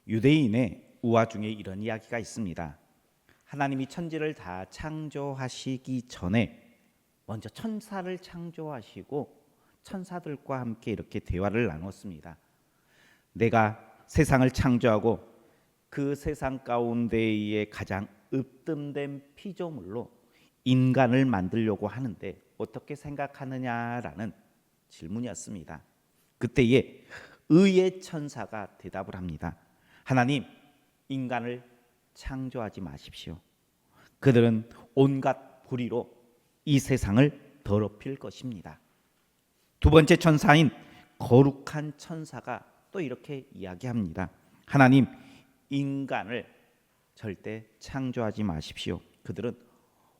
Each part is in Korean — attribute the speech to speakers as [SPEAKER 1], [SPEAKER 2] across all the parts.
[SPEAKER 1] 유대인의 우화 중에 이런 이야기가 있습니다. 하나님이 천지를 다 창조하시기 전에 먼저 천사를 창조하시고 천사들과 함께 이렇게 대화를 나눴습니다. 내가 세상을 창조하고 그 세상 가운데에 가장 으뜸된 피조물로 인간을 만들려고 하는데 어떻게 생각하느냐라는 질문이었습니다. 그때에 의의 천사가 대답을 합니다. 하나님, 인간을 창조하지 마십시오. 그들은 온갖 불의로 이 세상을 더럽힐 것입니다. 두 번째 천사인 거룩한 천사가 또 이렇게 이야기합니다. 하나님, 인간을 절대 창조하지 마십시오. 그들은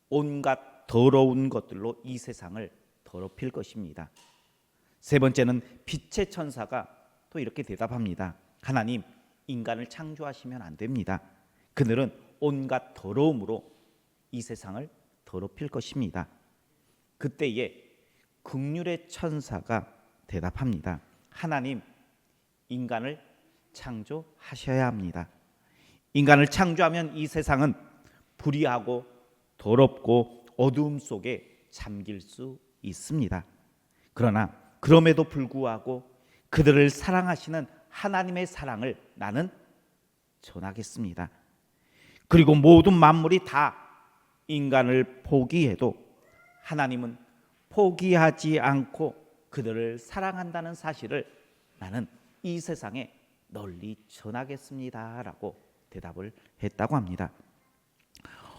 [SPEAKER 1] 온갖 더러운 것들로 이 세상을 더럽힐 것입니다. 세 번째는 빛의 천사가 또 이렇게 대답합니다. 하나님, 인간을 창조하시면 안 됩니다. 그들은 온갖 더러움으로 이 세상을 더럽힐 것입니다. 그때에 긍휼의 천사가 대답합니다. 하나님, 인간을 창조하셔야 합니다. 인간을 창조하면 이 세상은 불의하고 더럽고 어두움 속에 잠길 수 있습니다. 그러나 그럼에도 불구하고 그들을 사랑하시는 하나님의 사랑을 나는 전하겠습니다. 그리고 모든 만물이 다 인간을 포기해도 하나님은 포기하지 않고 그들을 사랑한다는 사실을 나는 이 세상에 널리 전하겠습니다 라고 대답을 했다고 합니다.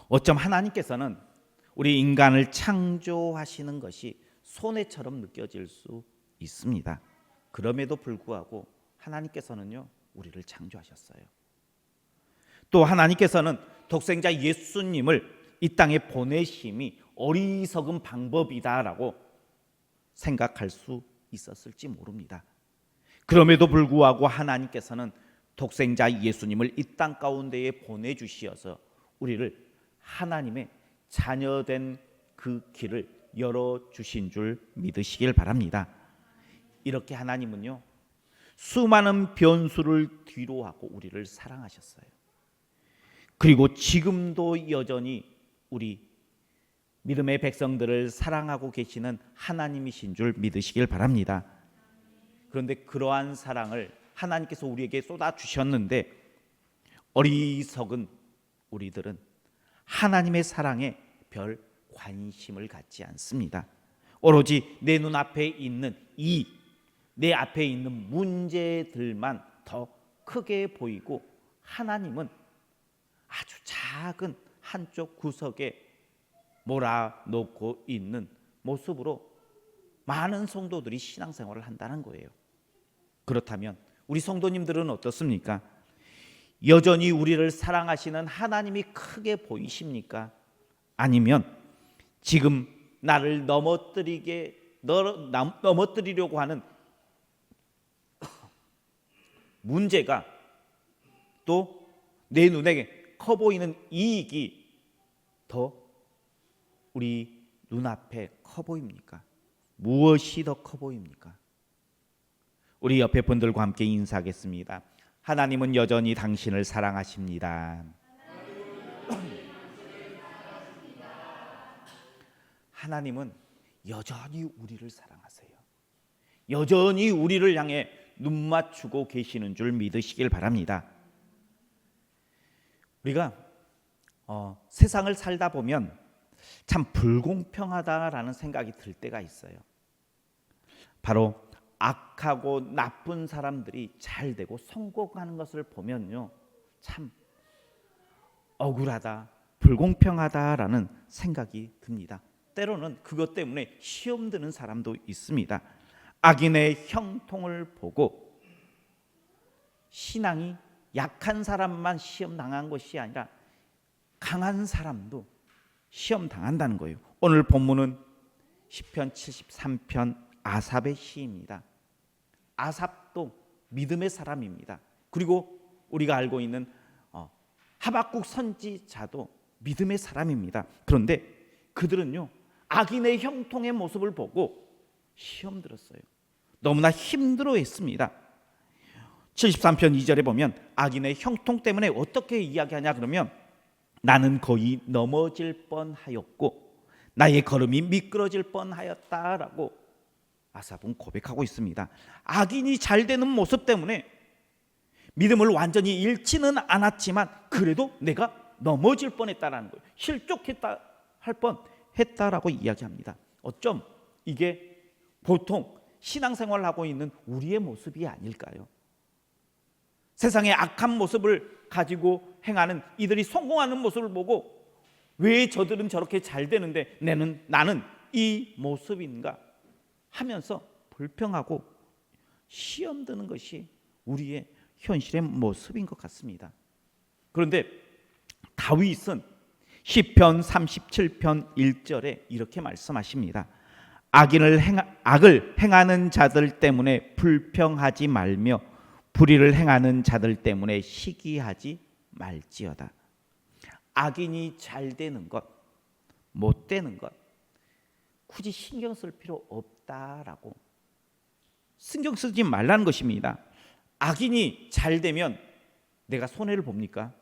[SPEAKER 1] 어쩜 하나님께서는 우리 인간을 창조하시는 것이 손해처럼 느껴질 수 있습니다. 그럼에도 불구하고 하나님께서는요, 우리를 창조하셨어요. 또 하나님께서는 독생자 예수님을 이 땅에 보내심이 어리석은 방법이다라고 생각할 수 있었을지 모릅니다. 그럼에도 불구하고 하나님께서는 독생자 예수님을 이 땅 가운데에 보내주시어서 우리를 하나님의 자녀된 그 길을 열어주신 줄 믿으시길 바랍니다. 이렇게 하나님은요, 수많은 변수를 뒤로하고 우리를 사랑하셨어요. 그리고 지금도 여전히 우리 믿음의 백성들을 사랑하고 계시는 하나님이신 줄 믿으시길 바랍니다. 그런데 그러한 사랑을 하나님께서 우리에게 쏟아주셨는데 어리석은 우리들은 하나님의 사랑에 별 관심을 갖지 않습니다. 오로지 내 눈앞에 있는 내 앞에 있는 문제들만 더 크게 보이고 하나님은 아주 작은 한쪽 구석에 몰아놓고 있는 모습으로 많은 성도들이 신앙생활을 한다는 거예요. 그렇다면 우리 성도님들은 어떻습니까? 여전히 우리를 사랑하시는 하나님이 크게 보이십니까? 아니면 지금 나를 넘어뜨리려고 하는 문제가 또 내 눈에 커 보이는 이익이 더 우리 눈앞에 커 보입니까? 무엇이 더 커 보입니까? 우리 옆에 분들과 함께 인사하겠습니다. 하나님은 여전히 당신을 사랑하십니다. 하나님은 여전히 우리를 사랑하세요. 여전히 우리를 향해 눈 맞추고 계시는 줄 믿으시길 바랍니다. 우리가 세상을 살다 보면 참 불공평하다라는 생각이 들 때가 있어요. 바로 악하고 나쁜 사람들이 잘 되고 성공하는 것을 보면요, 참 억울하다, 불공평하다라는 생각이 듭니다. 때로는 그것 때문에 시험 드는 사람도 있습니다. 악인의 형통을 보고 신앙이 약한 사람만 시험 당한 것이 아니라 강한 사람도 시험 당한다는 거예요. 오늘 본문은 시편 73편 아삽의 시입니다. 아삽도 믿음의 사람입니다. 그리고 우리가 알고 있는 하박국 선지자도 믿음의 사람입니다. 그런데 그들은요, 악인의 형통의 모습을 보고 시험 들었어요. 너무나 힘들어했습니다. 73편 2절에 보면 악인의 형통 때문에 어떻게 이야기하냐 그러면 나는 거의 넘어질 뻔하였고 나의 걸음이 미끄러질 뻔하였다라고 아삽은 고백하고 있습니다. 악인이 잘 되는 모습 때문에 믿음을 완전히 잃지는 않았지만 그래도 내가 넘어질 뻔했다라는 거예요. 실족했다 할 뻔했다라고 이야기합니다. 어쩜 이게 보통 신앙생활을 하고 있는 우리의 모습이 아닐까요? 세상의 악한 모습을 가지고 행하는 이들이 성공하는 모습을 보고 왜 저들은 저렇게 잘 되는데 나는 이 모습인가 하면서 불평하고 시험 드는 것이 우리의 현실의 모습인 것 같습니다. 그런데 다윗은 시편 37편 1절에 이렇게 말씀하십니다. 악을 행하는 자들 때문에 불평하지 말며 불의를 행하는 자들 때문에 시기하지 말지어다. 악인이 잘 되는 것, 못 되는 것 굳이 신경 쓸 필요 없다라고 신경 쓰지 말라는 것입니다. 악인이 잘 되면 내가 손해를 봅니까?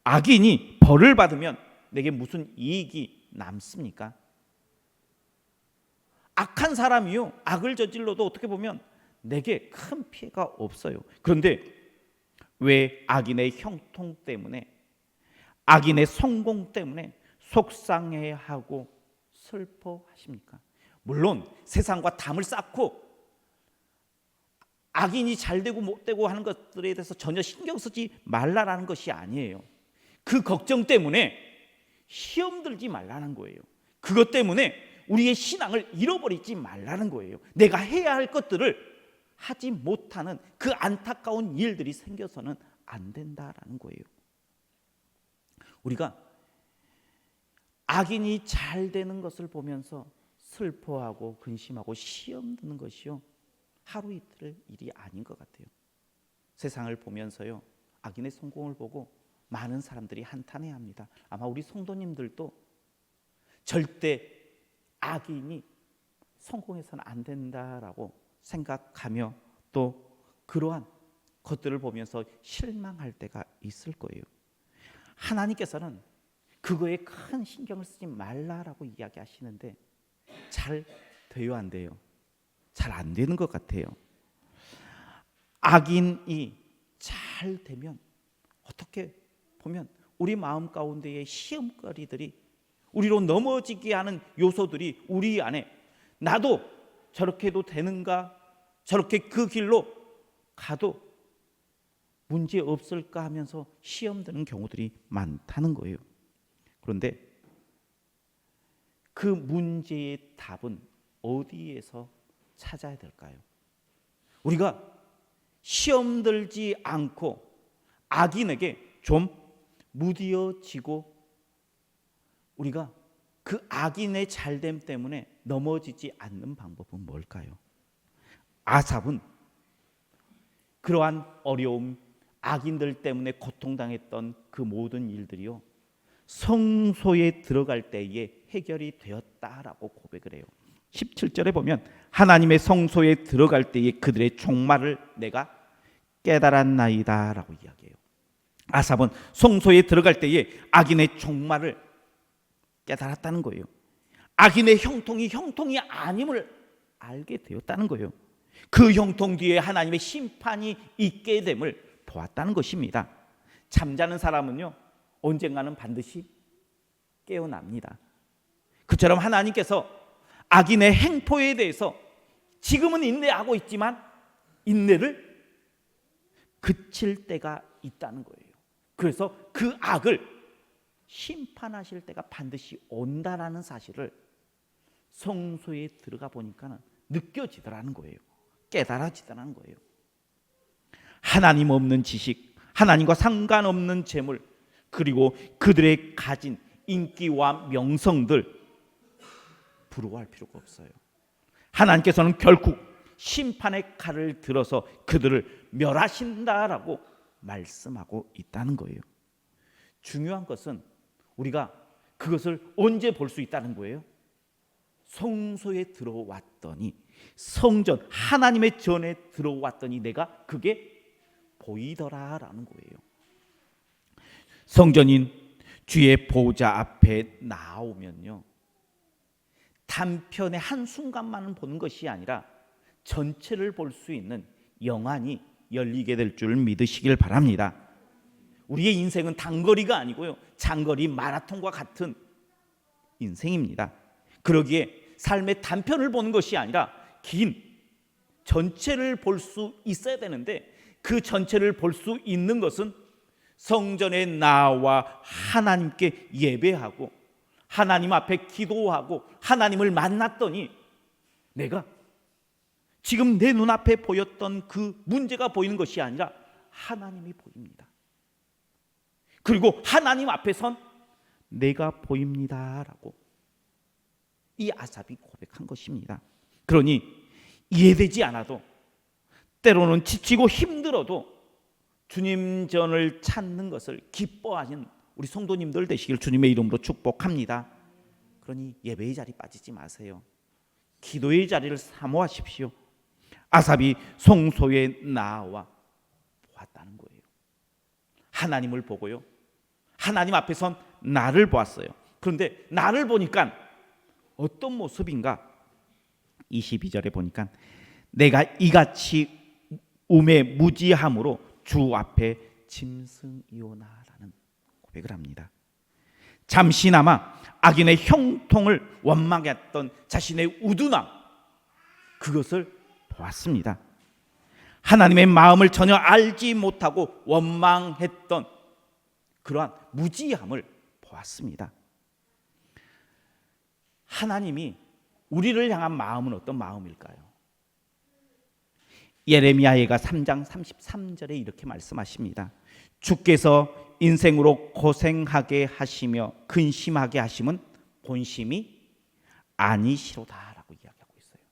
[SPEAKER 1] 악인이 벌을 받으면 내게 무슨 이익이 남습니까? 악한 사람이요 악을 저질러도 어떻게 보면 내게 큰 피해가 없어요. 그런데 왜 악인의 형통 때문에 악인의 성공 때문에 속상해하고 슬퍼하십니까? 물론 세상과 담을 쌓고 악인이 잘 되고 못 되고 하는 것들에 대해서 전혀 신경 쓰지 말라라는 것이 아니에요. 그 걱정 때문에 시험 들지 말라는 거예요. 그것 때문에 우리의 신앙을 잃어버리지 말라는 거예요. 내가 해야 할 것들을 하지 못하는 그 안타까운 일들이 생겨서는 안 된다라는 거예요. 우리가 악인이 잘 되는 것을 보면서 슬퍼하고 근심하고 시험 드는 것이요 하루 이틀 일이 아닌 것 같아요. 세상을 보면서요 악인의 성공을 보고 많은 사람들이 한탄해합니다. 아마 우리 성도님들도 절대 악인이 성공해서는 안 된다라고 생각하며 또 그러한 것들을 보면서 실망할 때가 있을 거예요. 하나님께서는 그거에 큰 신경을 쓰지 말라라고 이야기하시는데 잘 돼요, 안 돼요? 잘 안 되는 것 같아요. 악인이 잘 되면 어떻게 보면 우리 마음 가운데의 시험거리들이 우리로 넘어지게 하는 요소들이 우리 안에 나도 저렇게 해도 되는가 저렇게 그 길로 가도 문제 없을까 하면서 시험 드는 경우들이 많다는 거예요. 그런데 그 문제의 답은 어디에서 찾아야 될까요? 우리가 시험 들지 않고 악인에게 좀 무디어지고 우리가 그 악인의 잘됨 때문에 넘어지지 않는 방법은 뭘까요? 아삽은 그러한 어려움, 악인들 때문에 고통당했던 그 모든 일들이요 성소에 들어갈 때에 해결이 되었다라고 고백을 해요. 17절에 보면 하나님의 성소에 들어갈 때에 그들의 종말을 내가 깨달았나이다 라고 이야기해요. 아삽은 성소에 들어갈 때에 악인의 종말을 깨달았다는 거예요. 악인의 형통이 아님을 알게 되었다는 거예요. 그 형통 뒤에 하나님의 심판이 있게 됨을 보았다는 것입니다. 잠자는 사람은요 언젠가는 반드시 깨어납니다. 그처럼 하나님께서 악인의 행포에 대해서 지금은 인내하고 있지만 인내를 그칠 때가 있다는 거예요. 그래서 그 악을 심판하실 때가 반드시 온다라는 사실을 성소에 들어가 보니까 느껴지더라는 거예요. 깨달아지더라는 거예요. 하나님 없는 지식, 하나님과 상관없는 재물, 그리고 그들의 가진 인기와 명성들 부러워할 필요가 없어요. 하나님께서는 결국 심판의 칼을 들어서 그들을 멸하신다라고 말씀하고 있다는 거예요. 중요한 것은 우리가 그것을 언제 볼 수 있다는 거예요? 성소에 들어왔더니 성전 하나님의 전에 들어왔더니 내가 그게 보이더라라는 거예요. 성전인 주의 보좌 앞에 나오면요, 단편의 한순간만은 보는 것이 아니라 전체를 볼 수 있는 영안이 열리게 될 줄 믿으시길 바랍니다. 우리의 인생은 단거리가 아니고요, 장거리 마라톤과 같은 인생입니다. 그러기에 삶의 단편을 보는 것이 아니라 긴 전체를 볼 수 있어야 되는데, 그 전체를 볼 수 있는 것은 성전에 나와 하나님께 예배하고 하나님 앞에 기도하고 하나님을 만났더니 내가 지금 내 눈앞에 보였던 그 문제가 보이는 것이 아니라 하나님이 보입니다. 그리고 하나님 앞에선 내가 보입니다라고 이 아삽이 고백한 것입니다. 그러니 이해되지 않아도, 때로는 지치고 힘들어도 주님 전을 찾는 것을 기뻐하는 우리 성도님들 되시길 주님의 이름으로 축복합니다. 그러니 예배의 자리 빠지지 마세요. 기도의 자리를 사모하십시오. 아삽이 성소에 나와 보았다는 거예요. 하나님을 보고요, 하나님 앞에선 나를 보았어요. 그런데 나를 보니까 어떤 모습인가? 22절에 보니까 내가 이같이 우매 무지함으로 주 앞에 짐승이오나라는 고백을 합니다. 잠시나마 악인의 형통을 원망했던 자신의 우둔함, 그것을 보았습니다. 하나님의 마음을 전혀 알지 못하고 원망했던 그러한 무지함을 보았습니다. 하나님이 우리를 향한 마음은 어떤 마음일까요? 예레미야가 3장 33절에 이렇게 말씀하십니다. 주께서 인생으로 고생하게 하시며 근심하게 하심은 본심이 아니시로다라고 이야기하고 있어요.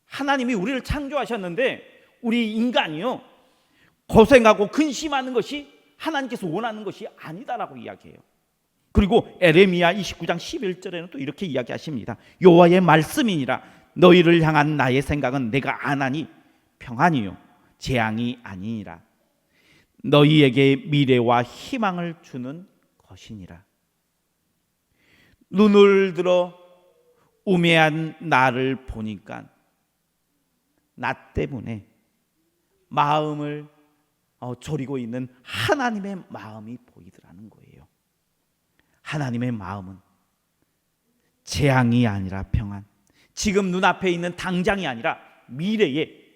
[SPEAKER 1] 하나님이 우리를 창조하셨는데 우리 인간이요, 고생하고 근심하는 것이 하나님께서 원하는 것이 아니다라고 이야기해요. 그리고 예레미야 29장 11절에는 또 이렇게 이야기하십니다. 여호와의 말씀이니라 너희를 향한 나의 생각은 내가 아나니 평안이요 재앙이 아니니라. 너희에게 미래와 희망을 주는 것이니라. 눈을 들어 우매한 나를 보니까 나 때문에 마음을 졸이고 있는 하나님의 마음이 보이더라는 거예요. 하나님의 마음은 재앙이 아니라 평안, 지금 눈앞에 있는 당장이 아니라 미래의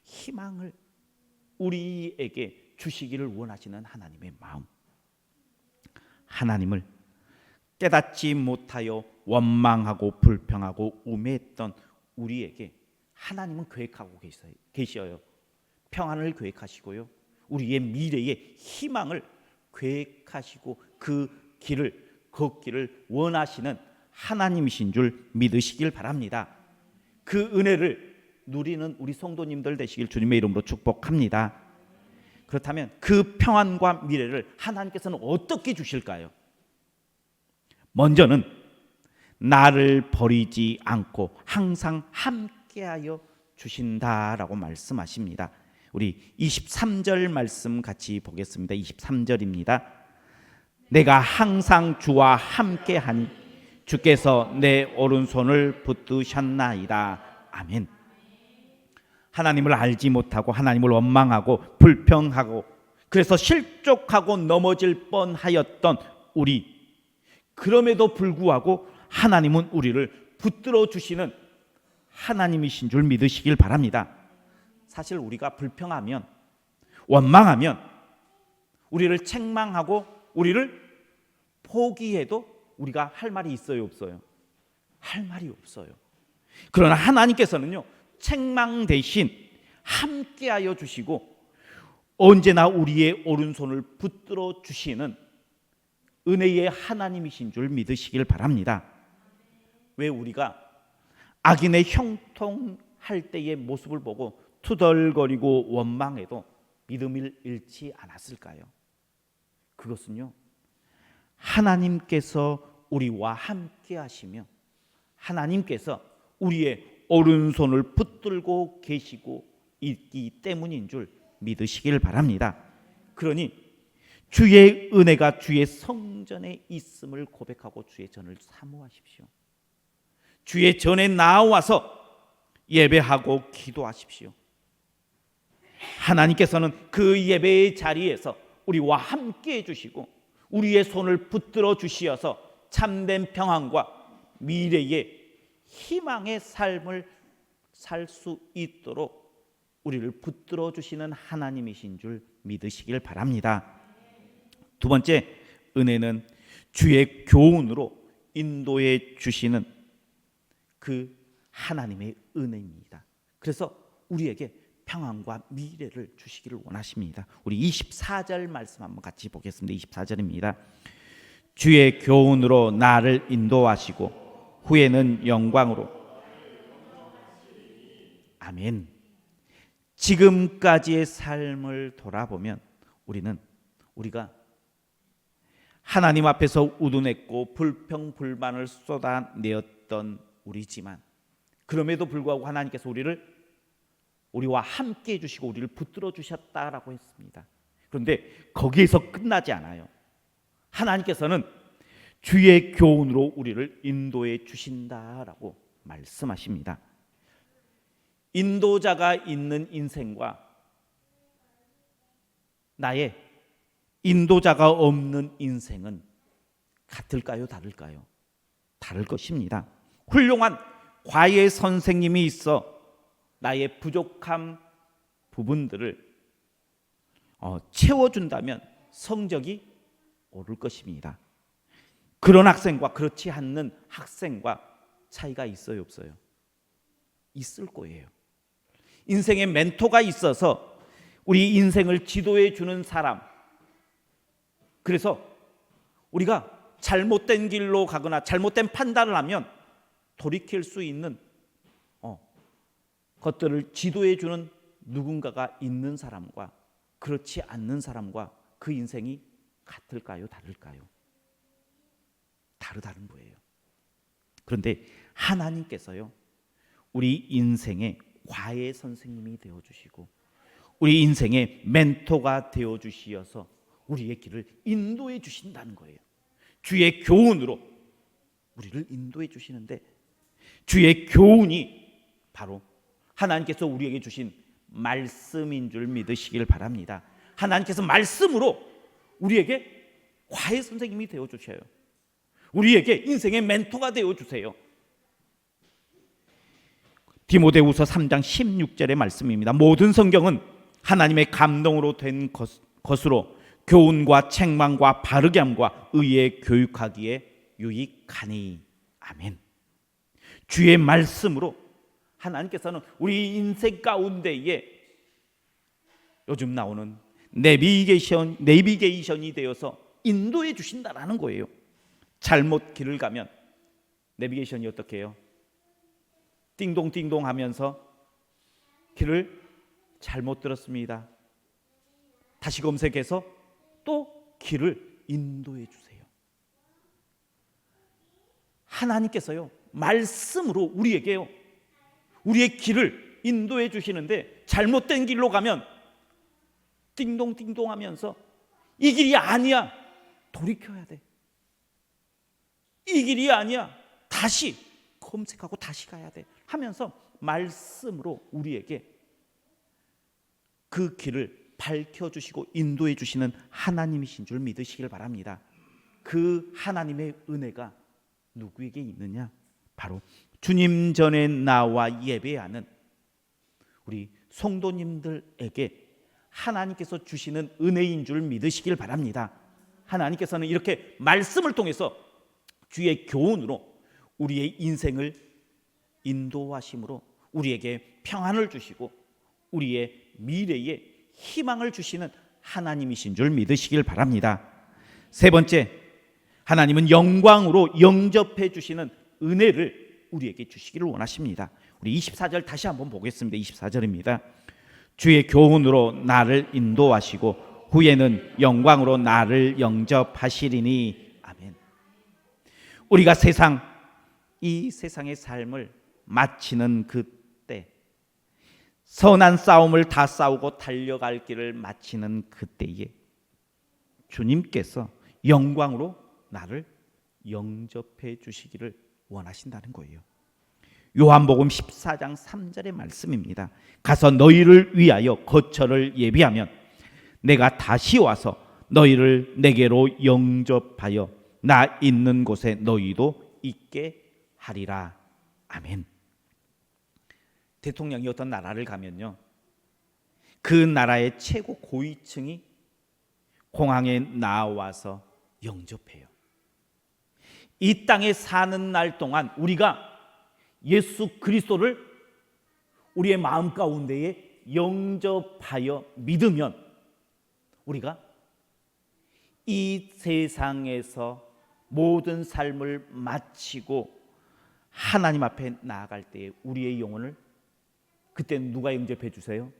[SPEAKER 1] 희망을 우리에게 주시기를 원하시는 하나님의 마음. 하나님을 깨닫지 못하여 원망하고 불평하고 우매했던 우리에게 하나님은 계획하고 계셔요. 평안을 계획하시고요, 우리의 미래의 희망을 계획하시고 그 길을 걷기를 원하시는 하나님이신 줄 믿으시길 바랍니다. 그 은혜를 누리는 우리 성도님들 되시길 주님의 이름으로 축복합니다. 그렇다면 그 평안과 미래를 하나님께서는 어떻게 주실까요? 먼저는 나를 버리지 않고 항상 함께하여 주신다라고 말씀하십니다. 우리 23절 말씀 같이 보겠습니다. 23절입니다. 내가 항상 주와 함께하니 주께서 내 오른손을 붙드셨나이다. 아멘. 하나님을 알지 못하고 하나님을 원망하고 불평하고 그래서 실족하고 넘어질 뻔하였던 우리, 그럼에도 불구하고 하나님은 우리를 붙들어 주시는 하나님이신 줄 믿으시길 바랍니다. 사실 우리가 불평하면, 원망하면, 우리를 책망하고 우리를 포기해도 우리가 할 말이 있어요, 없어요? 할 말이 없어요. 그러나 하나님께서는요, 책망 대신 함께하여 주시고 언제나 우리의 오른손을 붙들어 주시는 은혜의 하나님이신 줄 믿으시길 바랍니다. 왜 우리가 악인의 형통할 때의 모습을 보고 투덜거리고 원망해도 믿음을 잃지 않았을까요? 그것은요, 하나님께서 우리와 함께 하시며 하나님께서 우리의 오른손을 붙들고 계시고 있기 때문인 줄 믿으시길 바랍니다. 그러니 주의 은혜가 주의 성전에 있음을 고백하고 주의 전을 사모하십시오. 주의 전에 나와서 예배하고 기도하십시오. 하나님께서는 그 예배의 자리에서 우리와 함께 해주시고 우리의 손을 붙들어 주시어서 참된 평안과 미래의 희망의 삶을 살 수 있도록 우리를 붙들어 주시는 하나님이신 줄 믿으시길 바랍니다. 두 번째, 은혜는 주의 교훈으로 인도해 주시는 그 하나님의 은혜입니다. 그래서 우리에게 평안과 미래를 주시기를 원하십니다. 우리 24절 말씀 한번 같이 보겠습니다. 24절입니다. 주의 교훈으로 나를 인도하시고 후에는 영광으로. 아멘. 지금까지의 삶을 돌아보면 우리가 하나님 앞에서 우둔했고 불평불만을 쏟아내었던 우리지만 그럼에도 불구하고 하나님께서 우리와 함께 해주시고 우리를 붙들어 주셨다라고 했습니다. 그런데 거기에서 끝나지 않아요. 하나님께서는 주의 교훈으로 우리를 인도해 주신다라고 말씀하십니다. 인도자가 있는 인생과 나의 인도자가 없는 인생은 같을까요? 다를까요? 다를 것입니다. 훌륭한 과외 선생님이 있어 나의 부족한 부분들을 채워준다면 성적이 오를 것입니다. 그런 학생과 그렇지 않는 학생과 차이가 있어요, 없어요? 있을 거예요. 인생의 멘토가 있어서 우리 인생을 지도해 주는 사람, 그래서 우리가 잘못된 길로 가거나 잘못된 판단을 하면 돌이킬 수 있는 것들을 지도해 주는 누군가가 있는 사람과 그렇지 않는 사람과 그 인생이 같을까요? 다를까요? 다른 거예요. 그런데 하나님께서요, 우리 인생의 과외 선생님이 되어주시고 우리 인생의 멘토가 되어주시어서 우리의 길을 인도해 주신다는 거예요. 주의 교훈으로 우리를 인도해 주시는데 주의 교훈이 바로 하나님께서 우리에게 주신 말씀인 줄 믿으시길 바랍니다. 하나님께서 말씀으로 우리에게 과외 선생님이 되어주셔요. 우리에게 인생의 멘토가 되어주세요. 디모데후서 3장 16절의 말씀입니다. 모든 성경은 하나님의 감동으로 된 것으로 교훈과 책망과 바르게 함과 의에 교육하기에 유익하니. 아멘. 주의 말씀으로 하나님께서는 우리 인생 가운데에 요즘 나오는 내비게이션이 되어서 인도해 주신다라는 거예요. 잘못 길을 가면 내비게이션이 어떻게 해요? 띵동띵동 하면서 길을 잘못 들었습니다. 다시 검색해서 또 길을 인도해 주세요. 하나님께서요, 말씀으로 우리에게요, 우리의 길을 인도해 주시는데 잘못된 길로 가면 띵동띵동 하면서 이 길이 아니야, 돌이켜야 돼. 이 길이 아니야, 다시 검색하고 다시 가야 돼 하면서 말씀으로 우리에게 그 길을 밝혀주시고 인도해 주시는 하나님이신 줄 믿으시길 바랍니다. 그 하나님의 은혜가 누구에게 있느냐? 바로 주님 전에 나와 예배하는 우리 성도님들에게 하나님께서 주시는 은혜인 줄 믿으시길 바랍니다. 하나님께서는 이렇게 말씀을 통해서 주의 교훈으로 우리의 인생을 인도하심으로 우리에게 평안을 주시고 우리의 미래에 희망을 주시는 하나님이신 줄 믿으시길 바랍니다. 세 번째, 하나님은 영광으로 영접해 주시는 은혜를 우리에게 주시기를 원하십니다. 우리 24절 다시 한번 보겠습니다. 24절입니다. 주의 교훈으로 나를 인도하시고 후에는 영광으로 나를 영접하시리니. 아멘. 우리가 이 세상의 삶을 마치는 그때, 선한 싸움을 다 싸우고 달려갈 길을 마치는 그때에 주님께서 영광으로 나를 영접해 주시기를 원하신다는 거예요. 요한복음 14장 3절의 말씀입니다. 가서 너희를 위하여 거처를 예비하면 내가 다시 와서 너희를 내게로 영접하여 나 있는 곳에 너희도 있게 하리라. 아멘. 대통령이 어떤 나라를 가면요, 그 나라의 최고 고위층이 공항에 나와서 영접해요. 이 땅에 사는 날 동안 우리가 예수 그리스도를 우리의 마음 가운데에 영접하여 믿으면 우리가 이 세상에서 모든 삶을 마치고 하나님 앞에 나아갈 때에 우리의 영혼을 그때 누가 영접해 주세요?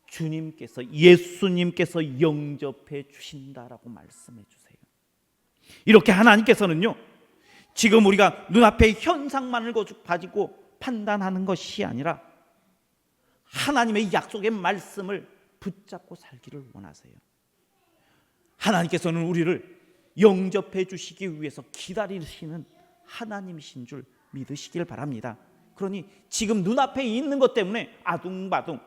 [SPEAKER 1] 주님께서, 예수님께서 영접해 주신다라고 말씀해 주세요. 이렇게 하나님께서는요, 지금 우리가 눈앞의 현상만을 가지고 판단하는 것이 아니라 하나님의 약속의 말씀을 붙잡고 살기를 원하세요. 하나님께서는 우리를 영접해 주시기 위해서 기다리시는 하나님이신 줄 믿으시길 바랍니다. 그러니 지금 눈앞에 있는 것 때문에 아둥바둥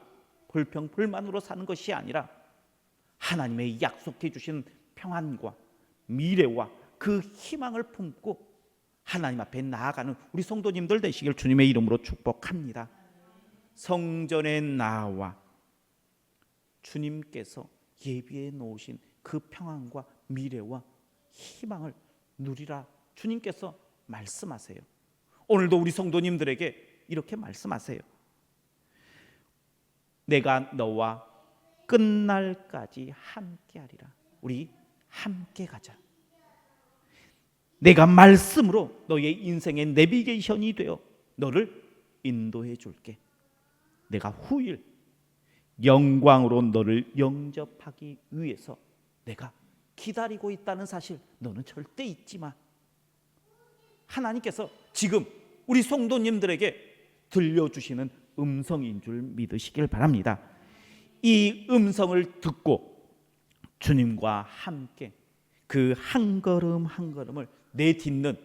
[SPEAKER 1] 불평불만으로 사는 것이 아니라 하나님의 약속해 주신 평안과 미래와 그 희망을 품고 하나님 앞에 나아가는 우리 성도님들 되시길 주님의 이름으로 축복합니다. 성전에 나와 주님께서 예비해 놓으신 그 평안과 미래와 희망을 누리라 주님께서 말씀하세요. 오늘도 우리 성도님들에게 이렇게 말씀하세요. 내가 너와 끝날까지 함께하리라. 우리 함께 가자. 내가 말씀으로 너의 인생의 내비게이션이 되어 너를 인도해 줄게. 내가 후일 영광으로 너를 영접하기 위해서 내가 기다리고 있다는 사실 너는 절대 잊지 마. 하나님께서 지금 우리 성도님들에게 들려주시는 음성인 줄 믿으시길 바랍니다. 이 음성을 듣고 주님과 함께 그 한 걸음 한 걸음을 내딛는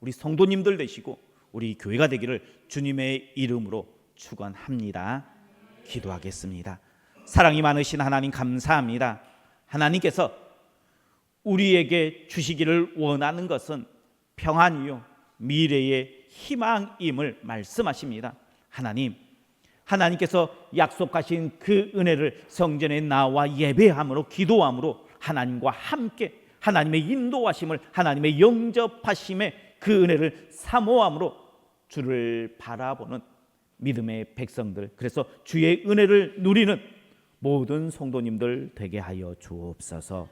[SPEAKER 1] 우리 성도님들 되시고 우리 교회가 되기를 주님의 이름으로 축원합니다. 기도하겠습니다. 사랑이 많으신 하나님 감사합니다. 하나님께서 우리에게 주시기를 원하는 것은 평안이요 미래의 희망임을 말씀하십니다. 하나님께서 약속하신 그 은혜를 성전에 나와 예배함으로 기도함으로 하나님과 함께 하나님의 인도하심을 하나님의 영접하심의 그 은혜를 사모함으로 주를 바라보는 믿음의 백성들, 그래서 주의 은혜를 누리는 모든 성도님들 되게 하여 주옵소서.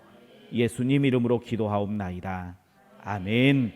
[SPEAKER 1] 예수님 이름으로 기도하옵나이다. 아멘.